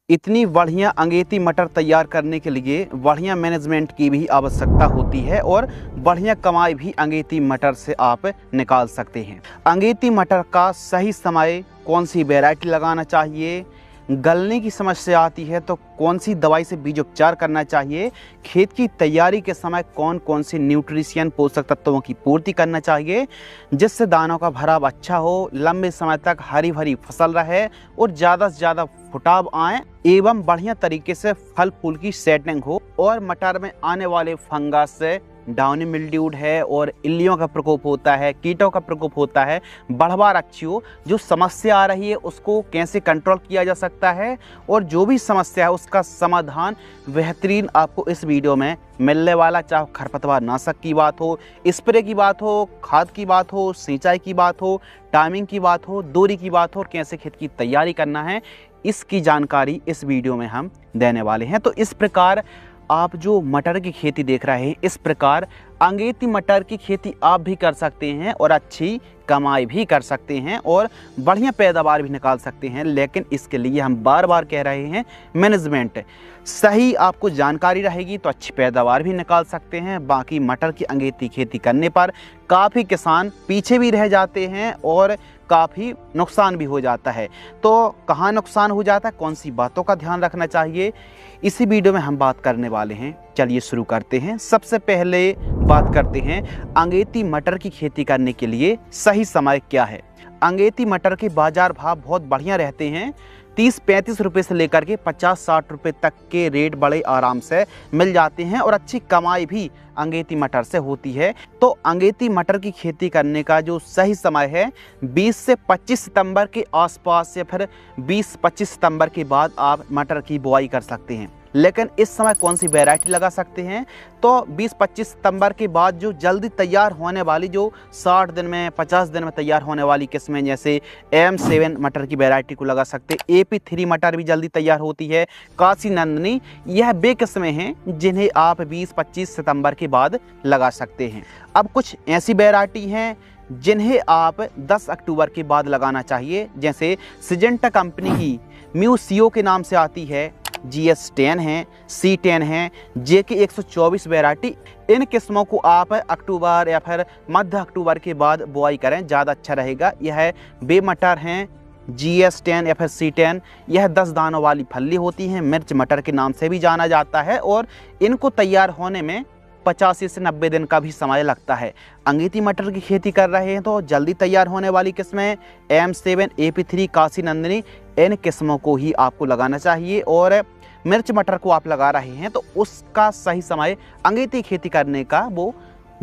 इतनी बढ़िया अंगेती मटर तैयार करने के लिए बढ़िया मैनेजमेंट की भी आवश्यकता होती है और बढ़िया कमाई भी अंगेती मटर से आप निकाल सकते हैं। अंगेती मटर का सही समय, कौन सी वैरायटी लगाना चाहिए, गलने की समस्या आती है तो कौन सी दवाई से बीज उपचार करना चाहिए, खेत की तैयारी के समय कौन कौन से न्यूट्रिशियन पोषक तत्वों की पूर्ति करना चाहिए जिससे दानों का भराव अच्छा हो, लंबे समय तक हरी भरी फसल रहे और ज़्यादा से ज़्यादा फुटाव आए एवं बढ़िया तरीके से फल फूल की सेटिंग हो और मटर में आने वाले फंगस से डाउनी मिल्ड्यूड है और इल्लियों का प्रकोप होता है, कीटों का प्रकोप होता है, बढ़वार अच्छी हो, जो समस्या आ रही है उसको कैसे कंट्रोल किया जा सकता है और जो भी समस्या है उसका समाधान बेहतरीन आपको इस वीडियो में मिलने वाला। चाहे खरपतवार नाशक की बात हो, स्प्रे की बात हो, खाद की बात हो, सिंचाई की बात हो, टाइमिंग की बात हो, दूरी की बात हो और कैसे खेत की तैयारी करना है, इसकी जानकारी इस वीडियो में हम देने वाले हैं। तो इस प्रकार आप जो मटर की खेती देख रहे हैं, इस प्रकार अंगेती मटर की खेती आप भी कर सकते हैं और अच्छी कमाई भी कर सकते हैं और बढ़िया पैदावार भी निकाल सकते हैं। लेकिन इसके लिए हम बार बार कह रहे हैं, मैनेजमेंट सही आपको जानकारी रहेगी तो अच्छी पैदावार भी निकाल सकते हैं। बाकी मटर की अंगेती खेती करने पर काफ़ी किसान पीछे भी रह जाते हैं और काफ़ी नुकसान भी हो जाता है। तो कहाँ नुकसान हो जाता है, कौन सी बातों का ध्यान रखना चाहिए, इसी वीडियो में हम बात करने वाले हैं। चलिए शुरू करते हैं। सबसे पहले बात करते हैं अंगेती मटर की खेती करने के लिए सही समय क्या है। अंगेती मटर के बाजार भाव बहुत बढ़िया रहते हैं। 30-35 रुपये से लेकर के 50-60 रुपये तक के रेट बड़े आराम से मिल जाते हैं और अच्छी कमाई भी अंगेती मटर से होती है। तो अंगेती मटर की खेती करने का जो सही समय है 20 से 25 सितंबर के आसपास या फिर 20-25 सितंबर के बाद आप मटर की बुआई कर सकते हैं। लेकिन इस समय कौन सी वैरायटी लगा सकते हैं, तो 20-25 सितंबर के बाद जो जल्दी तैयार होने वाली, जो 60 दिन में 50 दिन में तैयार होने वाली किस्में, जैसे M7 मटर की वैरायटी को लगा सकते हैं। AP3 मटर भी जल्दी तैयार होती है, काशी नंदनी, यह वे किस्में हैं जिन्हें आप 20-25 सितंबर के बाद लगा सकते हैं। अब कुछ ऐसी वैरायटी हैं जिन्हें आप 10 अक्टूबर के बाद लगाना चाहिए, जैसे सिजेंटा कंपनी की म्यूसियो के नाम से आती है, GS10 है, C10 है, JK 124 वैरायटी। इन किस्मों को आप अक्टूबर या फिर मध्य अक्टूबर के बाद बुआई करें, ज़्यादा अच्छा रहेगा। यह बे मटर हैं GS10 या फिर C10, यह 10 दानों वाली फली होती हैं, मिर्च मटर के नाम से भी जाना जाता है और इनको तैयार होने में 85 से 90 दिन का भी समय लगता है। अंगेती मटर की खेती कर रहे हैं तो जल्दी तैयार होने वाली किस्में M7, AP3, काशी नंदिनी, इन किस्मों को ही आपको लगाना चाहिए। और मिर्च मटर को आप लगा रहे हैं तो उसका सही समय अंगेती खेती करने का वो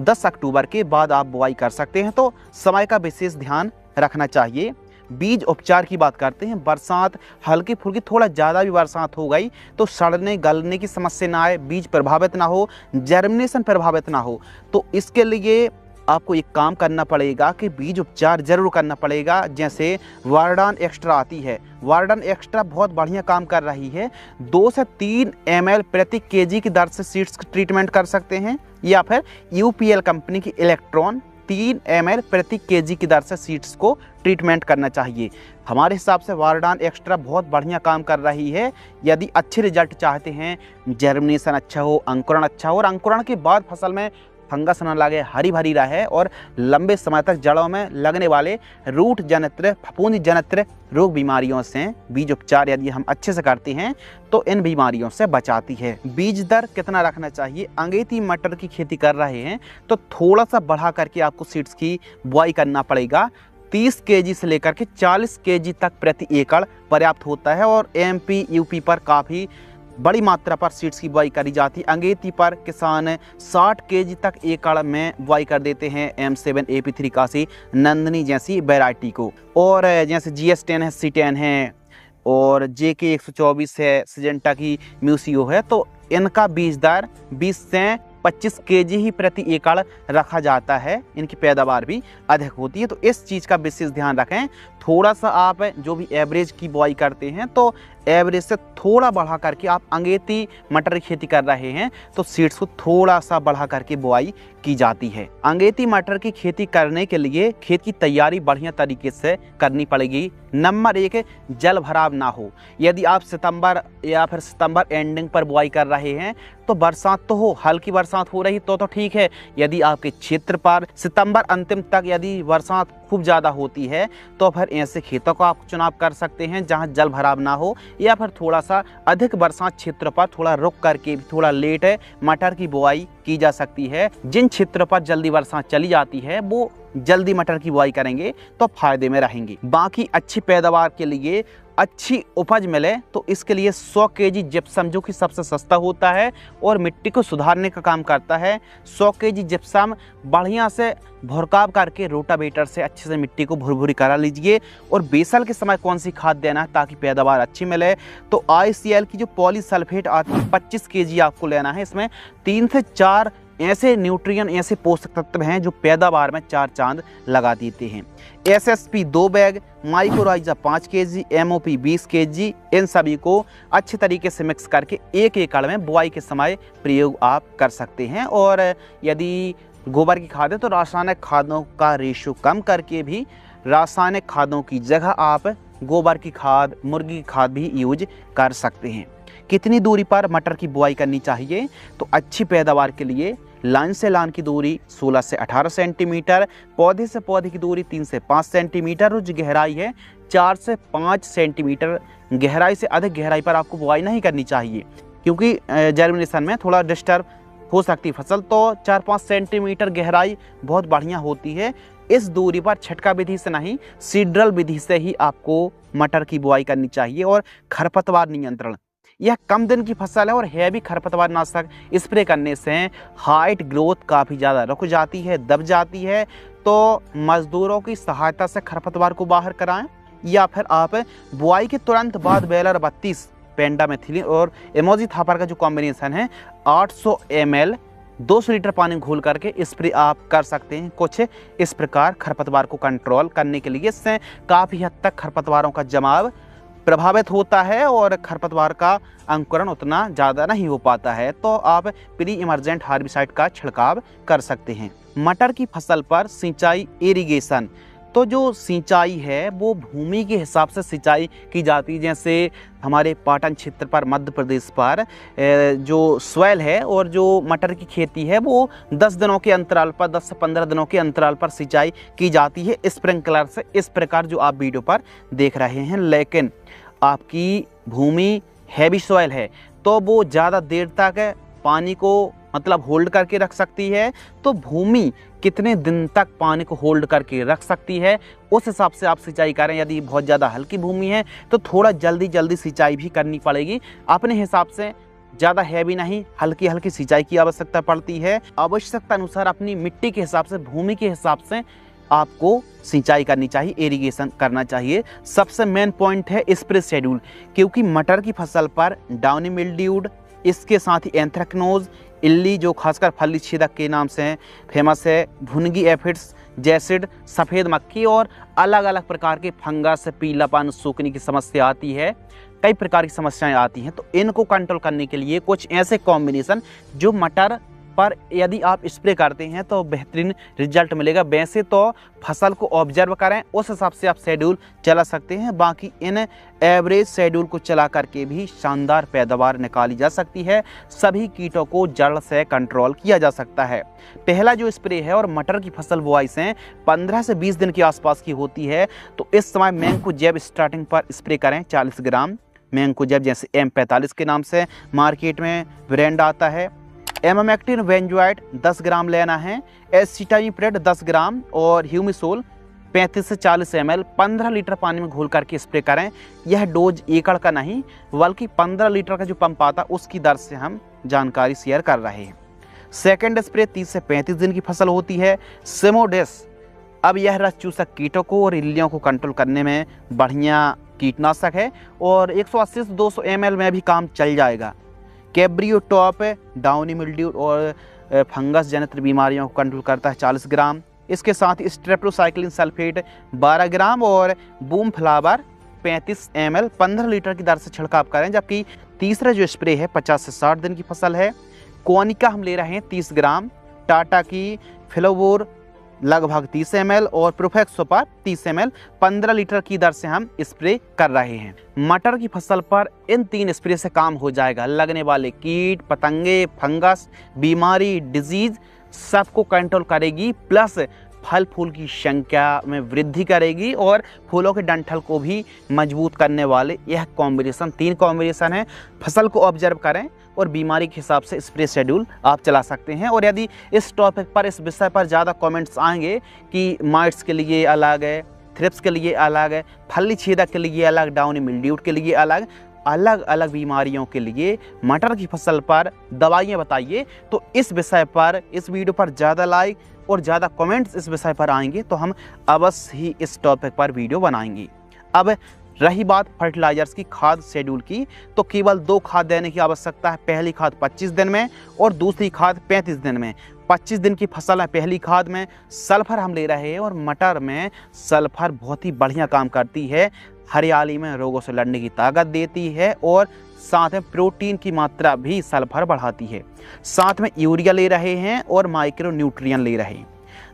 10 अक्टूबर के बाद आप बुआई कर सकते हैं। तो समय का विशेष ध्यान रखना चाहिए। बीज उपचार की बात करते हैं। बरसात हल्की फुल्की, थोड़ा ज़्यादा भी बरसात हो गई तो सड़ने गलने की समस्या ना आए, बीज प्रभावित ना हो, जर्मिनेशन प्रभावित ना हो, तो इसके लिए आपको एक काम करना पड़ेगा कि बीज उपचार जरूर करना पड़ेगा। जैसे वार्डान एक्स्ट्रा आती है, वार्डान एक्स्ट्रा बहुत बढ़िया काम कर रही है। 2 से 3 ml प्रति केजी की दर से सीड्स ट्रीटमेंट कर सकते हैं, या फिर UPL कंपनी की इलेक्ट्रॉन 3 ml प्रति केजी की दर से सीड्स को ट्रीटमेंट करना चाहिए। हमारे हिसाब से वार्डान एक्स्ट्रा बहुत बढ़िया काम कर रही है। यदि अच्छे रिजल्ट चाहते हैं, जर्मिनेशन अच्छा हो, अंकुरण अच्छा हो और अंकुरण के बाद फसल में फंगस न लगे, हरी भरी रहे और लंबे समय तक जड़ों में लगने वाले रूट जनित, फफूंदी जनित रोग बीमारियों से बीज उपचार यदि हम अच्छे से करते हैं तो इन बीमारियों से बचाती है। बीज दर कितना रखना चाहिए, अंगेती मटर की खेती कर रहे हैं तो थोड़ा सा बढ़ा करके आपको सीड्स की बुआई करना पड़ेगा। 30 केजी से लेकर के 40 केजी तक प्रति एकड़ पर्याप्त होता है और MP, UP पर काफ़ी बड़ी मात्रा पर सीड्स की बुआई करी जाती है। अंगेती पर किसान 60 केजी तक एकड़ में बुआई कर देते हैं M7, AP3, काशी नंदनी जैसी वैरायटी को। और जैसे GS10 है, C10 है और JK 124 है, सिजेंटा की म्यूसियो है, तो इनका बीज दर 20 से 25 केजी ही प्रति एकड़ रखा जाता है। इनकी पैदावार भी अधिक होती है, तो इस चीज़ का विशेष ध्यान रखें। थोड़ा सा आप जो भी एवरेज की बुआई करते हैं तो एवरेज से थोड़ा बढ़ा करके आप अंगेती मटर की खेती कर रहे हैं तो सीड्स को थोड़ा सा बढ़ा करके बुआई की जाती है। अंगेती मटर की खेती करने के लिए खेत की तैयारी बढ़िया तरीके से करनी पड़ेगी। नंबर 1, जल भराव ना हो। यदि आप सितंबर या फिर सितंबर एंडिंग पर बुआई कर रहे हैं तो बरसात तो हो, हल्की बरसात हो रही तो ठीक है। यदि आपके क्षेत्र पर सितंबर अंतिम तक यदि बरसात खूब ज़्यादा होती है तो फिर ऐसे खेतों का आप चुनाव कर सकते हैं जहां जल भराव ना हो, या फिर थोड़ा सा अधिक बरसात क्षेत्र पर थोड़ा रुक करके भी थोड़ा लेट मटर की बुआई की जा सकती है। जिन क्षेत्रों पर जल्दी बरसात चली जाती है वो जल्दी मटर की बुआई करेंगे तो फायदे में रहेंगे। बाकी अच्छी पैदावार के लिए, अच्छी उपज मिले तो इसके लिए 100 केजी जिप्सम जो कि सबसे सस्ता होता है और मिट्टी को सुधारने का काम करता है। 100 केजी जिप्सम बढ़िया से भुरकाव करके रोटावेटर से अच्छे से मिट्टी को भुरभुरी करा लीजिए। और बेसल के समय कौन सी खाद देना है ताकि पैदावार अच्छी मिले, तो ICL की जो पॉलीसल्फेट आती है 25 केजी आपको लेना है। इसमें 3 से 4 ऐसे न्यूट्रिएंट, ऐसे पोषक तत्व हैं जो पैदावार में 4 चांद लगा देते हैं। SSP 2 bag, mycorrhiza 5 KG, MOP 20 KG, इन सभी को अच्छे तरीके से मिक्स करके 1 एकड़ में बुआई के समय प्रयोग आप कर सकते हैं। और यदि गोबर की खाद है तो रासायनिक खादों का रेशो कम करके भी रासायनिक खादों की जगह आप गोबर की खाद, मुर्गी की खाद भी यूज कर सकते हैं। कितनी दूरी पर मटर की बुआई करनी चाहिए, तो अच्छी पैदावार के लिए लाइन से लाइन की दूरी 16 से 18 सेंटीमीटर, पौधे से पौधे की दूरी 3 से 5 सेंटीमीटर और जो गहराई है 4 से 5 सेंटीमीटर। गहराई से अधिक गहराई पर आपको बुआई नहीं करनी चाहिए क्योंकि जर्मिनेशन में थोड़ा डिस्टर्ब हो सकती है फसल, तो 4-5 सेंटीमीटर गहराई बहुत बढ़िया होती है। इस दूरी पर छटका विधि से नहीं, सीड्रल विधि से ही आपको मटर की बुआई करनी चाहिए। और खरपतवार नियंत्रण, यह कम दिन की फसल है और हैवी खरपतवार नाशक स्प्रे करने से हाइट ग्रोथ काफ़ी ज़्यादा रुक जाती है, दब जाती है। तो मजदूरों की सहायता से खरपतवार को बाहर कराएं, या फिर आप बुआई के तुरंत बाद बेलर 32 पेंडामेथिलिन और एमोजिथापर का जो कॉम्बिनेशन है 800 ml 200 लीटर पानी घोल करके स्प्रे आप कर सकते हैं। कुछ इस प्रकार खरपतवार को कंट्रोल करने के लिए, इससे काफ़ी हद तक खरपतवारों का जमाव प्रभावित होता है और खरपतवार का अंकुरण उतना ज़्यादा नहीं हो पाता है। तो आप प्री इमरजेंट हार्बिसाइड का छिड़काव कर सकते हैं। मटर की फसल पर सिंचाई इरिगेशन, तो जो सिंचाई है वो भूमि के हिसाब से सिंचाई की जाती है। जैसे हमारे पाटन क्षेत्र पर, मध्य प्रदेश पर जो सॉइल है और जो मटर की खेती है वो 10 दिनों के अंतराल पर, 10 से 15 दिनों के अंतराल पर सिंचाई की जाती है स्प्रिंकलर से, इस प्रकार जो आप वीडियो पर देख रहे हैं। लेकिन आपकी भूमि हैवी सॉइल है तो वो ज़्यादा देर तक पानी को मतलब होल्ड करके रख सकती है। तो भूमि कितने दिन तक पानी को होल्ड करके रख सकती है उस हिसाब से आप सिंचाई करें। यदि बहुत ज़्यादा हल्की भूमि है तो थोड़ा जल्दी सिंचाई भी करनी पड़ेगी। अपने हिसाब से ज़्यादा हैवी नहीं, हल्की हल्की सिंचाई की आवश्यकता पड़ती है। आवश्यकता अनुसार अपनी मिट्टी के हिसाब से, भूमि के हिसाब से आपको सिंचाई करनी चाहिए, इरिगेशन करना चाहिए। सबसे मेन पॉइंट है स्प्रे शेड्यूल, क्योंकि मटर की फसल पर डाउनी मिल्ड्यूड, इसके साथ ही एंथ्रेक्नोज, इल्ली जो खासकर फली छेदक के नाम से फेमस है, भुनगी एफिड्स, जैसिड, सफ़ेद मक्खी और अलग अलग प्रकार के फंगस, पीलापन, सूखने की समस्या आती है, कई प्रकार की समस्याएं आती हैं। तो इनको कंट्रोल करने के लिए कुछ ऐसे कॉम्बिनेशन जो मटर पर यदि आप स्प्रे करते हैं तो बेहतरीन रिजल्ट मिलेगा। वैसे तो फसल को ऑब्जर्व करें, उस हिसाब से आप शेड्यूल चला सकते हैं। बाकी इन एवरेज शेड्यूल को चला करके भी शानदार पैदावार निकाली जा सकती है। सभी कीटों को जड़ से कंट्रोल किया जा सकता है। पहला जो स्प्रे है और मटर की फसल बुआई से 15 से 20 दिन के आसपास की होती है, तो इस समय मैंकोजेब स्टार्टिंग पर स्प्रे करें 40 ग्राम मैंकोजेब, जैसे M45 के नाम से मार्केट में ब्रांड आता है। एमामेक्टिन वेंजोइट 10 ग्राम लेना है, एसिटामिप्रिड 10 ग्राम और ह्यूमिसोल 35 से 40 ml 15 लीटर पानी में घोल करके स्प्रे करें। यह डोज एकड़ का नहीं बल्कि 15 लीटर का जो पंप आता उसकी दर से हम जानकारी शेयर कर रहे हैं। सेकेंड स्प्रे 30 से 35 दिन की फसल होती है, सेमोडेस। अब यह रस चूसक कीटों को और इल्लियों को कंट्रोल करने में बढ़िया कीटनाशक है और 180 से 200 ml में भी काम चल जाएगा। कैब्रियो टॉप डाउनी मिल्ड्यू और फंगस जनित बीमारियों को कंट्रोल करता है 40 ग्राम। इसके साथ ही स्ट्रेप्टोसाइक्लिन सल्फेट 12 ग्राम और बूम फ्लावर 35 ml 15 लीटर की दर से छिड़काव करें। जबकि तीसरा जो स्प्रे है 50 से 60 दिन की फसल है, कोनिका हम ले रहे हैं 30 ग्राम, टाटा की फ्लोवोर लगभग 30 ml और प्रोफेक्स सुपर 30 ml 15 लीटर की दर से हम स्प्रे कर रहे हैं। मटर की फसल पर इन 3 स्प्रे से काम हो जाएगा। लगने वाले कीट पतंगे, फंगस, बीमारी, डिजीज सबको कंट्रोल करेगी, प्लस फल फूल की संख्या में वृद्धि करेगी और फूलों के डंठल को भी मजबूत करने वाले यह कॉम्बिनेशन 3 कॉम्बिनेशन है। फसल को ऑब्जर्व करें और बीमारी के हिसाब से स्प्रे शेड्यूल आप चला सकते हैं। और यदि इस टॉपिक पर, इस विषय पर ज़्यादा कमेंट्स आएंगे कि माइट्स के लिए अलग है, थ्रिप्स के लिए अलग है, फली छेदक के लिए अलग, डाउनी मिल्ड्यू के लिए अलग, अलग अलग बीमारियों के लिए मटर की फसल पर दवाइयाँ बताइए, तो इस विषय पर, इस वीडियो पर ज़्यादा लाइक और ज़्यादा कमेंट्स इस विषय पर आएंगे तो हम अवश्य ही इस टॉपिक पर वीडियो बनाएंगे। अब रही बात फर्टिलाइजर्स की खाद शेड्यूल की, तो केवल 2 खाद देने की आवश्यकता है। पहली खाद 25 दिन में और दूसरी खाद 35 दिन में। 25 दिन की फसल है, पहली खाद में सल्फर हम ले रहे हैं और मटर में सल्फर बहुत ही बढ़िया काम करती है, हरियाली में रोगों से लड़ने की ताकत देती है और साथ में प्रोटीन की मात्रा भी सल्फर बढ़ाती है। साथ में यूरिया ले रहे हैं और माइक्रो न्यूट्रिएंट ले रहे हैं।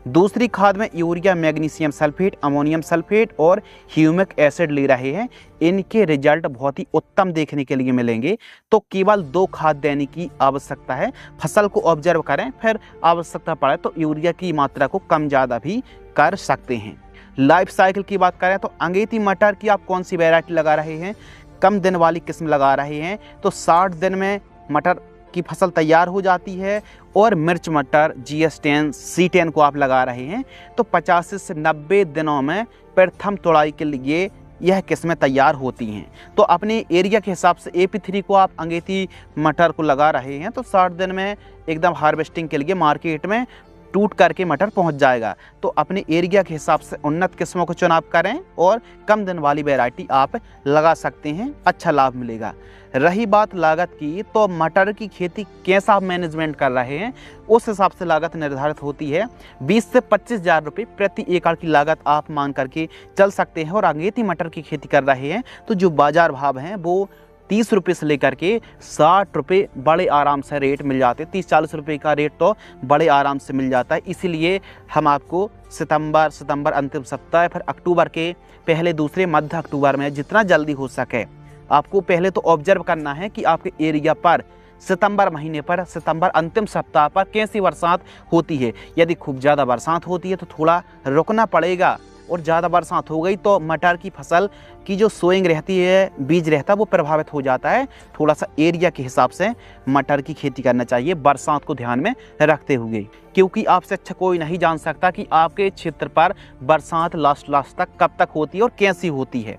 दूसरी खाद में urea, magnesium sulphate, ammonium sulphate और ह्यूमिक एसिड ले रहे हैं। इनके रिजल्ट बहुत ही उत्तम देखने के लिए मिलेंगे। तो केवल 2 खाद देने की आवश्यकता है। फसल को ऑब्जर्व करें, फिर आवश्यकता पड़े तो यूरिया की मात्रा को कम ज़्यादा भी कर सकते हैं। लाइफ साइकिल की बात करें तो अंगेती मटर की आप कौन सी वैरायटी लगा रहे हैं, कम दिन वाली किस्म लगा रहे हैं, तो 60 दिन में मटर की फसल तैयार हो जाती है। और मिर्च मटर GS10 C10 को आप लगा रहे हैं तो 85 से 90 दिनों में प्रथम तुड़ाई के लिए यह किस्में तैयार होती हैं। तो अपने एरिया के हिसाब से AP3 को आप अंगेती मटर को लगा रहे हैं तो 60 दिन में एकदम हार्वेस्टिंग के लिए मार्केट में टूट करके मटर पहुंच जाएगा। तो अपने एरिया के हिसाब से उन्नत किस्मों को चुनाव करें और कम दिन वाली वैरायटी आप लगा सकते हैं, अच्छा लाभ मिलेगा। रही बात लागत की, तो मटर की खेती कैसा आप मैनेजमेंट कर रहे हैं उस हिसाब से लागत निर्धारित होती है। 20 से 25 हज़ार रुपये प्रति एकड़ की लागत आप मान करके चल सकते हैं। और अंगेती मटर की खेती कर रहे हैं तो जो बाजार भाव हैं वो 30 रुपये से लेकर के 60 रुपये बड़े आराम से रेट मिल जाते हैं। 30-40 रुपये का रेट तो बड़े आराम से मिल जाता है। इसीलिए हम आपको सितंबर अंतिम सप्ताह, फिर अक्टूबर के पहले दूसरे मध्य अक्टूबर में जितना जल्दी हो सके आपको पहले तो ऑब्जर्व करना है कि आपके एरिया पर सितंबर महीने पर, सितंबर अंतिम सप्ताह पर कैसी बरसात होती है। यदि खूब ज़्यादा बरसात होती है तो थोड़ा रुकना पड़ेगा, और ज़्यादा बरसात हो गई तो मटर की फसल की जो सोइंग रहती है, बीज रहता है, वो प्रभावित हो जाता है। थोड़ा सा एरिया के हिसाब से मटर की खेती करना चाहिए बरसात को ध्यान में रखते हुए, क्योंकि आपसे अच्छा कोई नहीं जान सकता कि आपके क्षेत्र पर बरसात लास्ट तक कब तक होती है और कैसी होती है।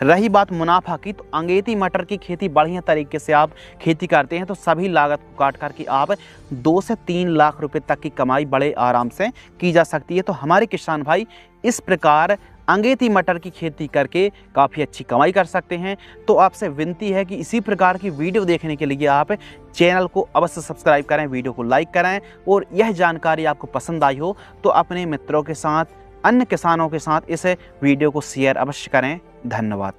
रही बात मुनाफा की, तो अंगेती मटर की खेती बढ़िया तरीके से आप खेती करते हैं तो सभी लागत को काट करके आप 2 से 3 लाख रुपए तक की कमाई बड़े आराम से की जा सकती है। तो हमारे किसान भाई इस प्रकार अंगेती मटर की खेती करके काफ़ी अच्छी कमाई कर सकते हैं। तो आपसे विनती है कि इसी प्रकार की वीडियो देखने के लिए आप चैनल को अवश्य सब्सक्राइब करें, वीडियो को लाइक करें, और यह जानकारी आपको पसंद आई हो तो अपने मित्रों के साथ, अन्य किसानों के साथ इस वीडियो को शेयर अवश्य करें। धन्यवाद।